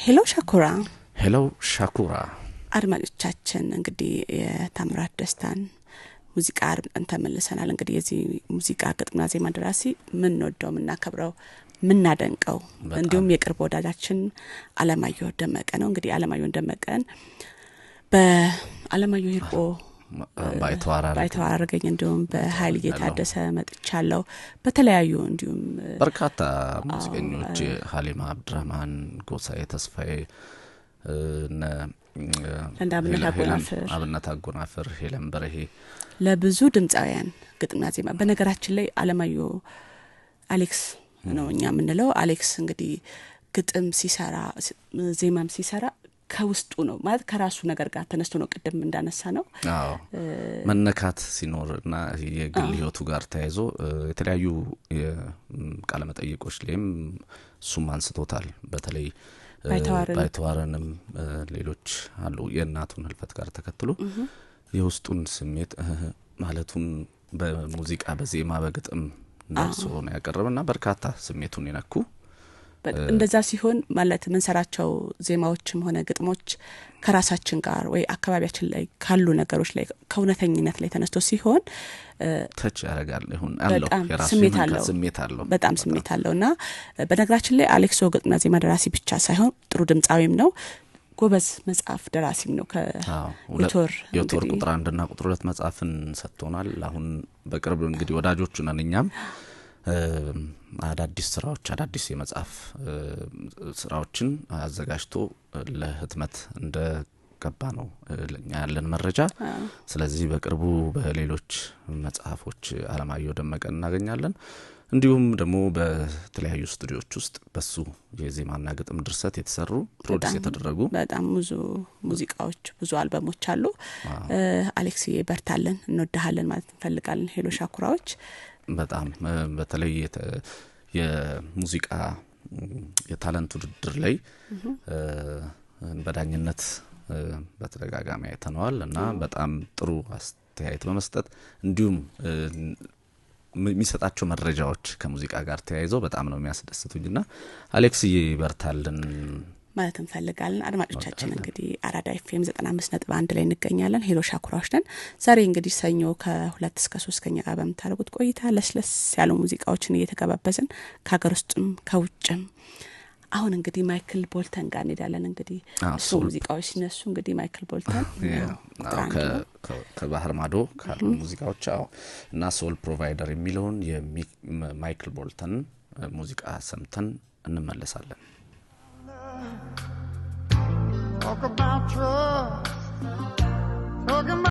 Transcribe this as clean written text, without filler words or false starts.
ሄሎ ሻኩራ አድማጮቻችን እንግዲህ የታምራት ደስታን ሙዚቃ እንተመልሰናል። እንግዲህ የዚህ ሙዚቃ ግጥምና ዜማ ደራሲ ምን ወደው ምናከብረው ምናደንቀው እንዲሁም የቅርብ ወዳጃችን አለማየሁ ደመቀ ነው። እንግዲህ አለማየሁ ደመቀን በአለማየሁ ሂርጶ ባይተዋረገኝ እንዲሁም በኃይል እየታደሰ መጥቻለሁ። በተለያዩ እንዲሁም በርካታ ሙዚቀኞች ሀሊማ አብድራህማን፣ ጎሳዬ ተስፋዬ አብነት አጎናፍር፣ ሄለን በርሄ ለብዙ ድምጻውያን ግጥምና ዜማ በነገራችን ላይ አለማየሁ አሌክስ ነው እኛ ምንለው። አሌክስ እንግዲህ ግጥም ሲሰራ ዜማም ሲሰራ ከውስጡ ነው ማለት ከራሱ ነገር ጋር ተነስቶ ነው። ቅድም እንዳነሳ ነው መነካት ሲኖርና የግል ህይወቱ ጋር ተያይዞ የተለያዩ የቃለ መጠይቆች ላይም እሱም አንስቶታል። በተለይ ባይተዋረንም ሌሎች አሉ የእናቱን ህልፈት ጋር ተከትሎ የውስጡን ስሜት ማለቱን በሙዚቃ በዜማ በግጥም ደርሶ ነው ያቀረበና በርካታ ስሜቱን ይነኩ። እንደዛ ሲሆን ማለት መንሰራቸው ዜማዎችም ሆነ ግጥሞች ከራሳችን ጋር ወይ አካባቢያችን ላይ ካሉ ነገሮች ላይ ከውነተኝነት ላይ ተነስቶ ሲሆን ተች ያረጋል ይሁን አለው የራሱ ስሜት አለው በጣም ስሜት አለውና በነገራችን ላይ አሌክስ ግጥምና ዜማ ደራሲ ብቻ ሳይሆን ጥሩ ድምጻዊም ነው። ጎበዝ መጽሐፍ ደራሲም ነው። የቶር ቁጥር 1 እና ቁጥር 2 መጽሐፍን ሰጥቶናል። አሁን በቅርብ እንግዲህ ወዳጆቹ ነን እኛም አዳዲስ አዳዲስ የመጽሐፍ ስራዎችን አዘጋጅቶ ለህትመት እንደገባ ነው ለኛ ያለን መረጃ። ስለዚህ በቅርቡ በሌሎች መጽሐፎች አለማየሁ ደመቀ እናገኛለን። እንዲሁም ደግሞ በተለያዩ ስቱዲዮዎች ውስጥ በሱ የዜማና ግጥም ድርሰት የተሰሩ ፕሮዲዩስ የተደረጉ በጣም ብዙ ሙዚቃዎች ብዙ አልበሞች አሉ። አሌክስ በርታለን እንወዳሃለን ማለት እንፈልጋለን። ሄሎ ሻኩራዎች በጣም በተለይ የሙዚቃ የታለንት ውድድር ላይ በዳኝነት በተደጋጋሚ አይተነዋል እና በጣም ጥሩ አስተያየት በመስጠት እንዲሁም የሚሰጣቸው መረጃዎች ከሙዚቃ ጋር ተያይዘው በጣም ነው የሚያስደስቱኝና አሌክስ ይበርታልን ማለት እንፈልጋለን። አድማጮቻችን እንግዲህ አራዳ ኤፍኤም 95.1 ላይ እንገኛለን። ሄሎ ሻኩራዎች ነን። ዛሬ እንግዲህ ሰኞ ከ2 እስከ 3 ከኛ ጋር በመታረቁት ቆይታ ለስለስ ያሉ ሙዚቃዎችን እየተጋባበዝን ከሀገር ውስጥም ከውጭም አሁን እንግዲህ ማይክል ቦልተን ጋር እንሄዳለን። እንግዲህ እሱ ሙዚቃዎች ሲነሱ እንግዲህ ማይክል ቦልተን ከባህር ማዶ ካሉ ሙዚቃዎች እና ሶል ፕሮቫይደር የሚለውን የማይክል ቦልተን ሙዚቃ ሰምተን እንመለሳለን። Talk about trouble